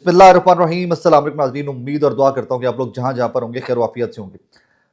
बिस्मिल्लाहिर्रहमानिर्रहीम। अस्सलाम वालेकुम नाज़रीन, उम्मीद और दुआ करता हूँ कि आप लोग जहाँ जहाँ पर होंगे खैर वाफियत से होंगे।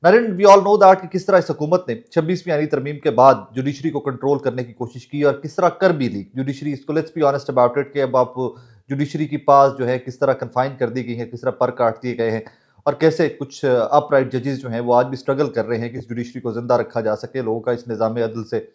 नाज़रीन, वी ऑल नो दैट कि किस तरह इस हुकूमत ने 26वीं आईनी तरमीम के बाद जुडिशरी को कंट्रोल करने की कोशिश की और किस तरह कर भी ली जुडिशरी। इसको let's be honest about it कि अब आप जुडिशरी की पास जो है किस तरह कन्फाइन कर दी गई है, किस तरह पर काट दिए गए हैं और कैसे कुछ अपराइट जजेस जो हैं वो आज भी स्ट्रगल कर रहे हैं कि इस जुडिशरी को जिंदा रखा जा सके, लोगों का इस निज़ाम अदल से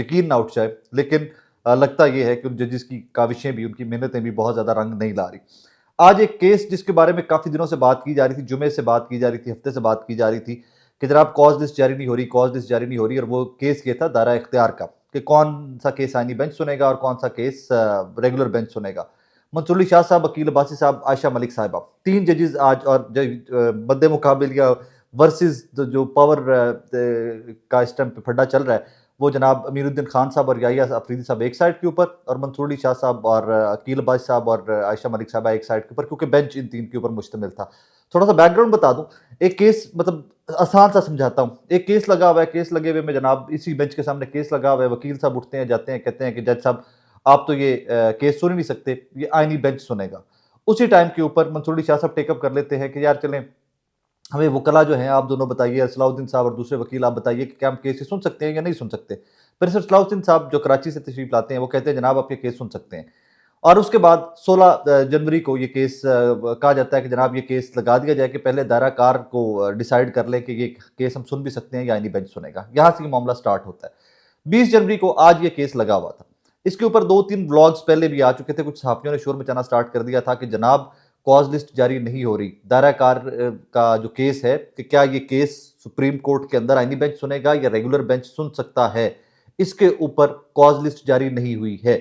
यकीन ना उठ जाए। लेकिन लगता ये है कि उन जजेस की काविशें भी, उनकी मेहनतें भी बहुत ज़्यादा रंग नहीं ला रही। आज एक केस जिसके बारे में काफ़ी दिनों से बात की जा रही थी, जुमे से बात की जा रही थी, हफ्ते से बात की जा रही थी कि जनाब कॉज लिस्ट जारी नहीं हो रही, कॉज लिस्ट जारी नहीं हो रही। और वो केस ये था दायरा इख्तियार का कि कौन सा केस आईनी बेंच सुनेगा और कौन सा केस रेगुलर बेंच सुनेगा। मंसूर अली शाह साहब, अकील अब्बासी साहब, आयशा मलिक साहिबा, तीन जजेस आज और मद्दे मुकाबिल या वर्सेस जो पावर का इस टाइम पे फड्डा चल रहा है वो जनाब अमीरुद्दीन खान साहब और याहिया अफरीदी साहब एक साइड के ऊपर और मंसूर अली शाह साहब और अकील अब्बासी साहब और आयशा मलिक साहबा एक साइड के ऊपर, क्योंकि बेंच इन तीन के ऊपर मुश्तमिल था। थोड़ा सा बैकग्राउंड बता दूं। एक केस मतलब आसान सा समझाता हूँ। एक केस लगा हुआ है, केस लगे हुए में जनाब इसी बेंच के सामने केस लगा हुआ है, वकील साहब उठते हैं, जाते हैं, कहते हैं कि जज साहब आप तो ये केस सुन ही नहीं सकते, ये आईनी बेंच सुनेगा। उसी टाइम के ऊपर मंसूर अली शाह साहब टेकअप कर लेते हैं कि यार चलें, हमें वकला जो हैं आप दोनों बताइए, सलाउद्दीन साहब और दूसरे वकील आप बताइए कि क्या हम केस सुन सकते हैं या नहीं सुन सकते। फिर सर सलाउद्दीन साहब जो कराची से तशरीफ लाते हैं वो कहते हैं जनाब आप ये केस सुन सकते हैं। और उसके बाद 16 जनवरी को ये केस कहा जाता है कि जनाब ये केस लगा दिया जाए कि पहले दायरा कार को डिसाइड कर लें कि ये केस हम सुन भी सकते हैं या नहीं बेंच सुनेगा। यहाँ से ये मामला स्टार्ट होता है। 20 जनवरी को आज ये केस लगा हुआ था। इसके ऊपर 2-3 व्लॉग्स पहले भी आ चुके थे। कुछ सहाफियों ने शोर मचाना स्टार्ट कर दिया था कि जनाब कॉज लिस्ट जारी नहीं हो रही, दायरा कार का जो केस है कि क्या ये केस सुप्रीम कोर्ट के अंदर आईनी बेंच सुनेगा या रेगुलर बेंच सुन सकता है, इसके ऊपर कॉज लिस्ट जारी नहीं हुई है।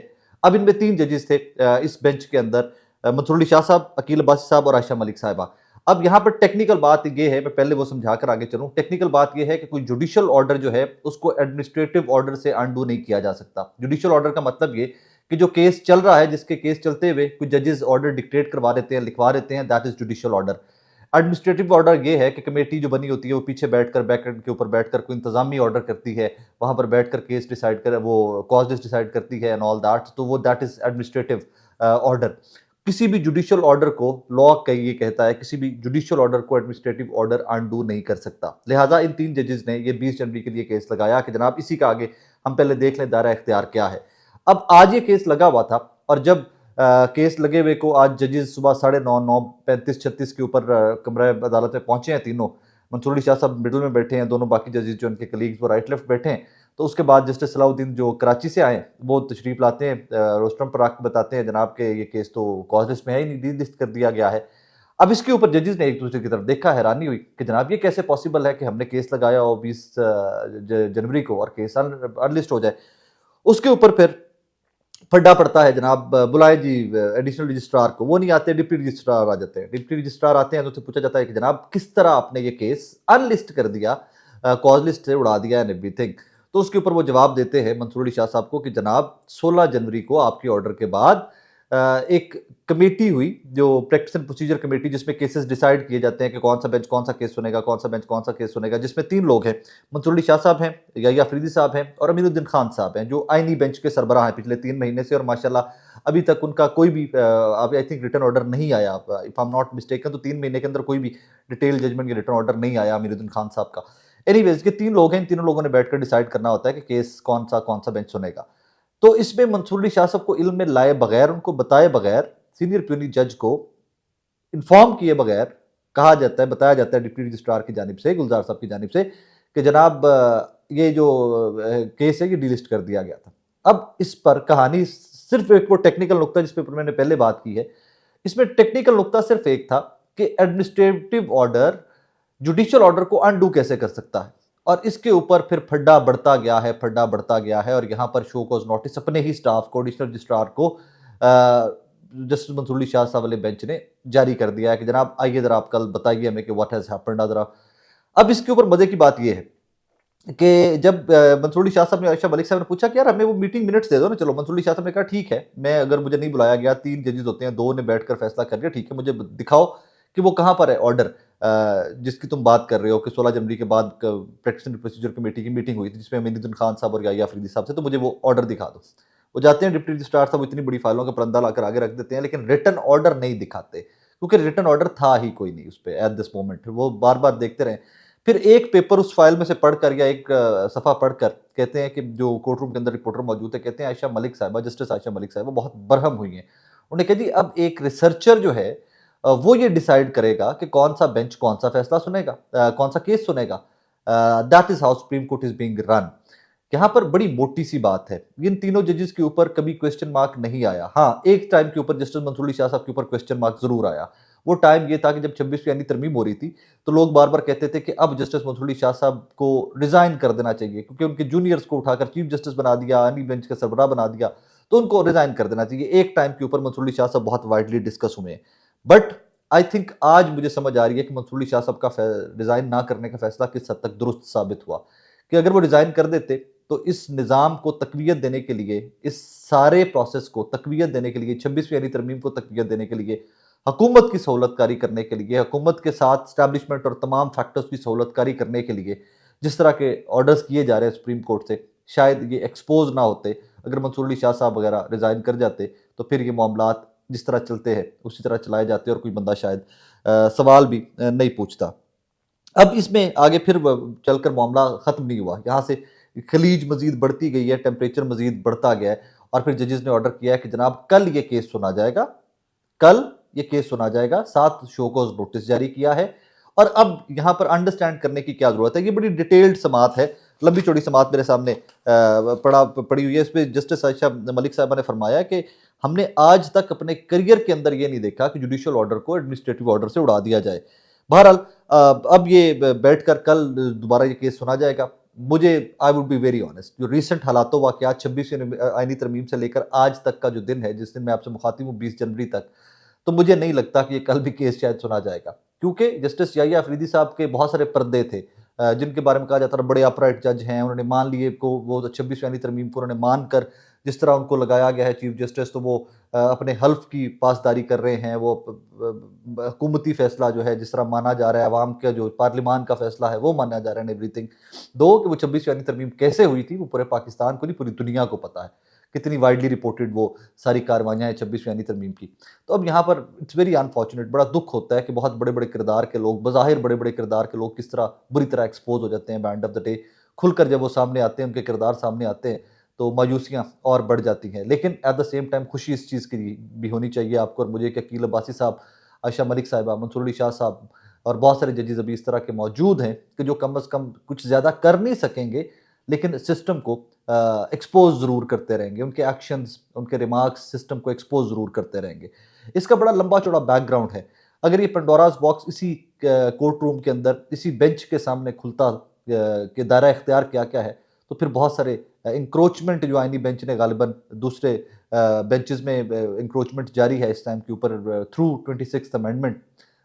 अब इनमें तीन जजेस थे इस बेंच के अंदर, मंसूर अली शाह साहब, अकील अब्बासी साहब और आयशा मलिक साहिबा। अब यहाँ पर टेक्निकल बात ये है, मैं पहले वो समझा कर आगे चलूं। टेक्निकल बात ये है कि कोई जुडिशियल ऑर्डर जो है उसको एडमिनिस्ट्रेटिव ऑर्डर से अनडू नहीं किया जा सकता। जुडिशियल ऑर्डर का मतलब ये कि जो केस चल रहा है, जिसके केस चलते हुए कुछ जजेस ऑर्डर डिक्टेट करवा देते हैं, लिखवा देते हैं, that is judicial order. Administrative order ये है कि कमेटी जो बनी होती है वो पीछे बैठकर बैकएंड के ऊपर बैठकर कोई इंतजामी ऑर्डर करती है, वहां पर बैठकर केस डिसाइड कर, वो कॉज लिस्ट डिसाइड करती है एंड ऑल दैट, तो वो दैट इज एडमिनिस्ट्रेटिव ऑर्डर। किसी भी जुडिशियल ऑर्डर को लॉ का ये कहता है किसी भी जुडिशियल ऑर्डर को एडमिनिस्ट्रेटिव ऑर्डर अनडू नहीं कर सकता। लिहाजा इन तीन जजेस ने ये 20 जनवरी के लिए केस लगाया कि जनाब इसी का आगे हम पहले देख लें दायरा इख्तियार क्या है। अब आज ये केस लगा हुआ था और जब केस लगे हुए को आज जजेस सुबह 9:30, 9:35, 36 के ऊपर कमरा अदालत में पहुंचे हैं तीनों। मंसूर अली शाह साहब मिडिल में बैठे हैं, दोनों बाकी जजेस जो उनके कलीग्स वो राइट लेफ्ट बैठे हैं। तो उसके बाद जस्टिस सलाउद्दीन जो कराची से आए वो तशरीफ लाते हैं, रोस्टरम पर आकर बताते हैं जनाब के ये केस तो कॉज लिस्ट में है ही नहीं, डी लिस्ट कर दिया गया है। अब इसके ऊपर जजेस ने एक दूसरे की तरफ देखा, हैरानी हुई कि जनाब ये कैसे पॉसिबल है कि हमने केस लगाया और 20 जनवरी को और केस अनलिस्ट हो जाए। उसके ऊपर फिर फड्डा पड़ता है जनाब, बुलाए जी एडिशनल रजिस्ट्रार को, वो नहीं आते, डिप्टी रजिस्ट्रार आ जाते हैं। डिप्टी रजिस्ट्रार आते हैं तो उससे पूछा जाता है कि जनाब किस तरह आपने ये केस अनलिस्ट कर दिया, कॉज लिस्ट से उड़ा दिया एंड एवरीथिंग। तो उसके ऊपर वो जवाब देते हैं मंसूर अली शाह साहब को कि जनाब 16 जनवरी को आपके ऑर्डर के बाद एक कमेटी हुई, जो प्रैक्टिस एंड प्रोसीजर कमेटी, जिसमें केसेस डिसाइड किए जाते हैं कि कौन सा बेंच कौन सा केस सुनेगा, कौन सा बेंच कौन सा केस सुनेगा, जिसमें तीन लोग हैं, मंसूर अली शाह साहब हैं, याहिया अफरीदी साहब हैं और अमीरुद्दीन खान साहब हैं, जो आईनी बेंच के सरबराह हैं पिछले 3 महीने से। और माशाल्लाह अभी तक उनका कोई भी अभी आई थिंक रिटर्न ऑर्डर नहीं आया, if I am not mistaken, तो 3 महीने के अंदर कोई भी डिटेल जजमेंट या रिटर्न ऑर्डर नहीं आया अमीरुद्दीन खान साहब का। एनीवेज, के तीन लोग हैं, इन तीनों लोगों ने बैठकर डिसाइड करना होता है कि केस कौन सा बेंच सुनेगा। तो इसमें मंसूर अली शाह साहब को इल्म में लाए बगैर, उनको बताए बगैर, सीनियर प्यूनी जज को इन्फॉर्म किए बगैर कहा जाता है, बताया जाता है डिप्टी रजिस्ट्रार की जानिब से, गुलजार साहब की जानिब से कि जनाब ये जो केस है ये डिलिस्ट कर दिया गया था। अब इस पर कहानी सिर्फ एक वो टेक्निकल नुकता जिस पर मैंने पहले बात की है, इसमें टेक्निकल नुकता सिर्फ एक था कि एडमिनिस्ट्रेटिव ऑर्डर जुडिशियल ऑर्डर को अनडू कैसे कर सकता है। और इसके ऊपर फिर फड्डा बढ़ता गया है, फड्डा बढ़ता गया है और यहाँ पर शो कॉज नोटिस अपने ही स्टाफ को, एडिशनल रजिस्ट्रार को जस्टिस मंसूर अली शाह साहब वाले बेंच ने जारी कर दिया है कि जनाब आइए जरा आप कल बताइए हमें कि व्हाट हैज हैपेंड जरा। अब इसके ऊपर मजे की बात यह है कि जब मंसूर अली शाह साहब ने, आयशा मलिक साहब ने पूछा कि यार हमें वो मीटिंग मिनट्स दे दो ना, चलो। मंसूर अली शाह साहब ने कहा ठीक है, मैं अगर मुझे नहीं बुलाया गया, तीन जजेस होते हैं, दो ने बैठकर फैसला कर लिया, ठीक है, मुझे दिखाओ कि वो कहाँ पर है ऑर्डर जिसकी तुम बात कर रहे हो कि 16 जनवरी के बाद प्रैक्टिस एंड प्रोसीजर कमेटी की मीटिंग हुई थी जिसमें अमीरुद्दीन खान साहब और याहिया अफरीदी साहब से, तो मुझे वो ऑर्डर दिखा दो। वो जाते हैं डिप्टी रजिस्ट्रार साहब, वो इतनी बड़ी फाइलों का परंदा लाकर आगे रख देते हैं, लेकिन रिटन ऑर्डर नहीं दिखाते, क्योंकि रिटन ऑर्डर था ही कोई नहीं उस पे एट दिस मोमेंट। वो बार बार देखते रहे, फिर एक पेपर उस फाइल में से पढ़कर या एक सफ़ा पढ़कर कहते हैं कि जो कोर्ट रूम के अंदर रिपोर्टर मौजूद है, कहते हैं आयशा मलिक साहिबा, जस्टिस आयशा मलिक साहिबा बहुत बरहम हुई हैं। उन्होंने कहा जी अब एक रिसर्चर जो है वो ये डिसाइड करेगा कि कौन सा बेंच कौन सा फैसला सुनेगा, कौन सा केस सुनेगा। That is how supreme court is being run. यहाँ पर बड़ी मोटी सी बात है, इन तीनों जजेस के ऊपर कभी क्वेश्चन मार्क नहीं आया। हाँ, एक टाइम के ऊपर जस्टिस मंसूरी शाह साहब के ऊपर क्वेश्चन मार्क जरूर आया। वो टाइम ये था कि जब 26वीं यानी तरमीम हो रही थी, तो लोग बार बार कहते थे कि अब जस्टिस मंसूरी शाह साहब को रिजाइन कर देना चाहिए, क्योंकि उनके जूनियर्स को उठाकर चीफ जस्टिस बना दिया, अन्य बेंच का सरबराह बना दिया, तो उनको रिजाइन कर देना चाहिए। एक टाइम के ऊपर मंसूरी शाह साहब बहुत वाइडली डिस्कस हुए। बट आई थिंक आज मुझे समझ आ रही है कि मंसूरी शाह साहब का रिजाइन ना करने का फैसला किस हद तक दुरुस्त साबित हुआ, कि अगर वो रिजाइन कर देते तो इस निज़ाम को तकवीयत देने के लिए, इस सारे प्रोसेस को तकवीयत देने के लिए, 26वीं यानी तरमीम को तकवीयत देने के लिए, हुकूमत की सहूलतकारी करने के लिए, हुकूमत के साथ स्टैब्लिशमेंट और तमाम फैक्टर्स की सहूलतकारी करने के लिए जिस तरह के ऑर्डर्स किए जा रहे हैं सुप्रीम कोर्ट से, शायद ये एक्सपोज ना होते। अगर मंसूर अली शाह साहब वगैरह रिज़ाइन कर जाते तो फिर ये मामलात जिस तरह चलते हैं उसी तरह चलाए जाते और कोई बंदा शायद सवाल भी नहीं पूछता। अब इसमें आगे फिर चलकर मामला ख़त्म नहीं हुआ, यहाँ से खलीज मज़ीद बढ़ती गई है, टेम्परेचर मज़ीद बढ़ता गया है, और फिर जजेस ने ऑर्डर किया है कि जनाब कल ये केस सुना जाएगा, कल ये केस सुना जाएगा। 7 शो कॉज नोटिस जारी किया है। और अब यहाँ पर अंडरस्टैंड करने की क्या ज़रूरत है, ये बड़ी डिटेल्ड समात है, लंबी चौड़ी समात मेरे सामने पड़ी हुई है। इस पर जस्टिस आयशा मलिक साहबा ने फरमाया कि हमने आज तक अपने करियर के अंदर ये नहीं देखा कि जुडिशियल ऑर्डर को एडमिनिस्ट्रेटिव ऑर्डर से उड़ा दिया जाए। बहरहाल अब ये बैठकर कल दोबारा ये केस सुना जाएगा। मुझे आई वुड बी वेरी ऑनेस्ट, जो रिसेंट हालातों वाकयात 26 आईनी तरमीम से लेकर आज तक का जो दिन है, जिस दिन मैं आपसे मुखातिब हूँ 20 जनवरी तक, तो मुझे नहीं लगता कि ये कल भी केस शायद सुना जाएगा, क्योंकि जस्टिस याहिया अफरीदी साहब के बहुत सारे पर्दे थे जिनके बारे में कहा जाता है बड़े अपराइट जज हैं, उन्होंने मान लिए को वो 26वीं यानी तरमीम को उन्होंने मानकर जिस तरह उनको लगाया गया है चीफ जस्टिस, तो वो अपने हल्फ की पासदारी कर रहे हैं। वो हुकूमती फैसला जो है जिस तरह माना जा रहा है, अवाम का जो पार्लिमान का फैसला है वो माना जा रहा है, एवरीथिंग। दो कि वो 26वीं यानी तरमीम कैसे हुई थी वो पूरे पाकिस्तान को नहीं पूरी दुनिया को पता है, कितनी वाइडली रिपोर्टेड वो सारी कार्रवाइयाँ हैं 26वीं यानी तरमीम की। तो अब यहाँ पर इट्स वेरी अनफॉर्चुनेट, बड़ा दुख होता है कि बहुत बड़े बड़े किरदार के लोग, बज़ाहिर बड़े बड़े किरदार के लोग किस तरह बुरी तरह एक्सपोज हो जाते हैं। एंड ऑफ द डे खुलकर जब वो सामने आते हैं, उनके किरदार सामने आते हैं, तो मायूसियाँ और बढ़ जाती हैं। लेकिन एट द सेम टाइम खुशी इस चीज़ की भी होनी चाहिए आपको और मुझे कि अकील अब्बासी साहब, आयशा मलिक साहिबा, मंसूर अली शाह साहब और बहुत सारे जजेस अभी इस तरह के मौजूद हैं कि जो कम अज़ कम कुछ ज़्यादा कर नहीं सकेंगे, लेकिन सिस्टम को एक्सपोज ज़रूर करते रहेंगे। उनके एक्शंस, उनके रिमार्क्स सिस्टम को एक्सपोज ज़रूर करते रहेंगे। इसका बड़ा लंबा चौड़ा बैकग्राउंड है। अगर ये पंडोरास बॉक्स इसी कोर्ट रूम के अंदर, इसी बेंच के सामने खुलता कि दायरा इख्तियार क्या क्या है, तो फिर बहुत सारे इंक्रोचमेंट जो आईनी बेंच ने गालिबन दूसरे बेंचेस में इंक्रोचमेंट जारी है इस टाइम के ऊपर थ्रू 26th अमेंडमेंट,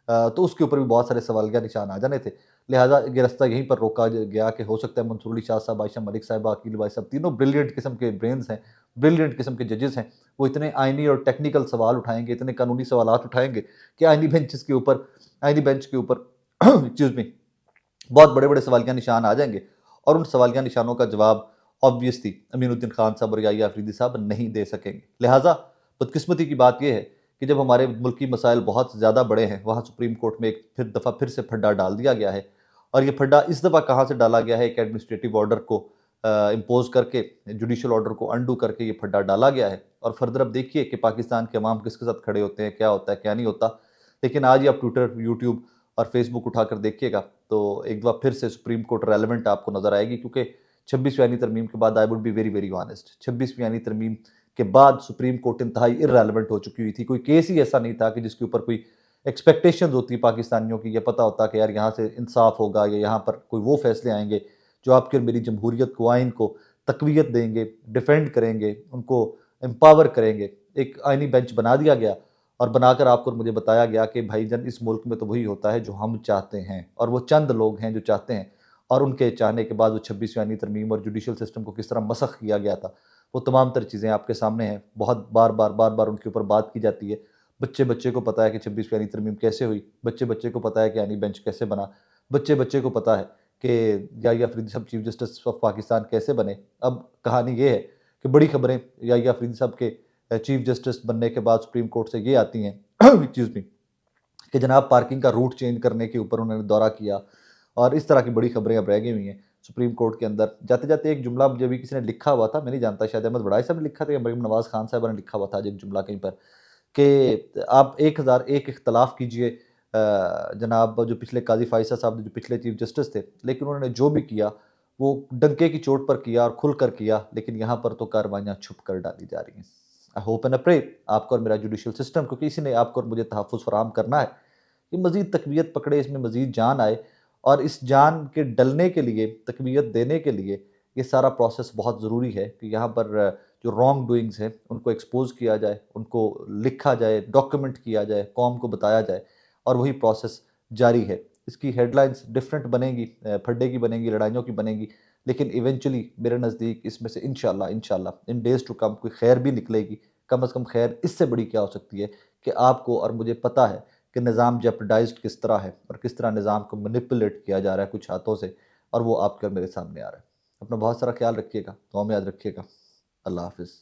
तो उसके ऊपर भी बहुत सारे सवालिया निशान आ जाने थे। लिहाजा ये रास्ता यहीं पर रोका गया कि हो सकता है मंसूर अली शाह साहब, आयशा मलिक साहिबा, अकील भाई साहब तीनों ब्रिलियंट किस्म के ब्रेन्स हैं, ब्रिलियंट किस्म के जजेस हैं। वो इतने आइनी और टेक्निकल सवाल उठाएंगे, इतने कानूनी सवाल उठाएंगे कि आइनी बेंच के ऊपर एक्सक्यूज मी, बहुत बड़े बड़े सवालिया निशान आ जाएंगे और उन सवालिया निशानों का जवाब ऑब्वियसली अमीनुद्दीन खान साहब और याहिया अफरीदी साहब नहीं दे सकेंगे। लिहाजा बदकिस्मती की बात यह है कि जब हमारे मुल्की मसाइल बहुत ज़्यादा बड़े हैं, वहाँ सुप्रीम कोर्ट में एक फिर से फड्डा डाल दिया गया है। और ये फड्डा इस दफ़ा कहाँ से डाला गया है, एक एडमिनिस्ट्रेटिव ऑर्डर को इम्पोज करके, जुडिशल ऑर्डर को अंडू करके ये फड्डा डाला गया है। और फर्दर अब देखिए कि पाकिस्तान के अवाम किसके साथ खड़े होते हैं, क्या होता है क्या नहीं होता। लेकिन आज ही आप ट्विटर, यूट्यूब और फेसबुक उठाकर देखिएगा तो एक बार फिर से सुप्रीम कोर्ट रेलेवेंट आपको नजर आएगी, क्योंकि 26वीं यानी तरमीम के बाद I would be very very honest, 26वीं यानी तरमीम के बाद सुप्रीम कोर्ट इंतहाई इररेलेवेंट हो चुकी हुई थी। कोई केस ही ऐसा नहीं था कि जिसके ऊपर कोई एक्सपेक्टेशंस होती पाकिस्तानियों की, ये पता होता कि यार यहाँ से इंसाफ होगा या यहाँ पर कोई वो फैसले आएंगे जो आपकी और मेरी जमहूरियत को, आइन को तकवीत देंगे, डिफेंड करेंगे, उनको एम्पावर करेंगे। एक आइनी बेंच बना दिया गया और बनाकर आपको मुझे बताया गया कि भाईजान इस मुल्क में तो वही होता है जो हम चाहते हैं, और वो चंद लोग हैं जो चाहते हैं। और उनके चाहने के बाद वो 26वीं यानी तरमीम और जुडिशल सिस्टम को किस तरह मसख किया गया था, वो तमाम तर चीज़ें आपके सामने हैं। बहुत बार उनके ऊपर बात की जाती है। बच्चे बच्चे को पता है कि 26वीं यानी तरमीम कैसे हुई, बच्चे बच्चे को पता है कि यानी बेंच कैसे बना, बच्चे बच्चे को पता है कि याहिया अफरीदी साहब चीफ जस्टिस ऑफ पाकिस्तान कैसे बने। अब कहानी ये है कि बड़ी खबरें या अफरीदी साहब के चीफ जस्टिस बनने के बाद सुप्रीम कोर्ट से ये आती हैं एक्सक्यूज मी, कि जनाब पार्किंग का रूट चेंज करने के ऊपर उन्होंने दौरा किया, और इस तरह की बड़ी खबरें अब रह गई हुई हैं सुप्रीम कोर्ट के अंदर। जाते जाते एक जुमला मुझे भी किसी ने लिखा हुआ था, मैं नहीं जानता, शायद अहमद बड़ाई साहब ने लिखा था या मरीम नवाज़ खान साहब ने लिखा हुआ था आज एक जुमला कहीं पर, कि आप 1001 इख्तलाफ कीजिए जनाब जो पिछले काजी फ़ाइज़ साहब जो पिछले चीफ जस्टिस थे, लेकिन उन्होंने जो भी किया वो डंके की चोट पर किया और खुल कर किया, लेकिन यहाँ पर तो कार्रवाइयाँ छुप कर डाली जा रही हैं। आई होप एंड प्रे आपका और मेरा जुडिशियल सिस्टम, क्योंकि इसी ने आपको और मुझे तहफ़्फ़ुज़ फ़राहम करना है, कि मज़ीद तक़वियत पकड़े, इसमें मज़ीद जान आए, और इस जान के डलने के लिए, तक़वियत देने के लिए ये सारा प्रोसेस बहुत ज़रूरी है कि यहाँ पर जो रॉन्ग डूइंग्स हैं उनको एक्सपोज़ किया जाए, उनको लिखा जाए, डॉक्यूमेंट किया जाए, कौम को बताया जाए, और वही प्रोसेस जारी है। इसकी हेडलाइंस डिफरेंट बनेंगी, फड्डे की बनेंगी, लड़ाइयों की बनेंगी, लेकिन इवेंचुअली मेरे नज़दीक इसमें से इंशाल्लाह इंशाल्लाह इन डेज़ टू कम कोई खैर भी निकलेगी। कम से कम खैर इससे बड़ी क्या हो सकती है कि आपको और मुझे पता है कि निज़ाम जेपरडाइज़्ड किस तरह है और किस तरह निज़ाम को मैनिपुलेट किया जा रहा है कुछ हाथों से, और वो आपके और मेरे सामने आ रहा है। अपना बहुत सारा ख्याल रखिएगा, दुआ में याद रखिएगा। अल्लाह हाफ़िज़।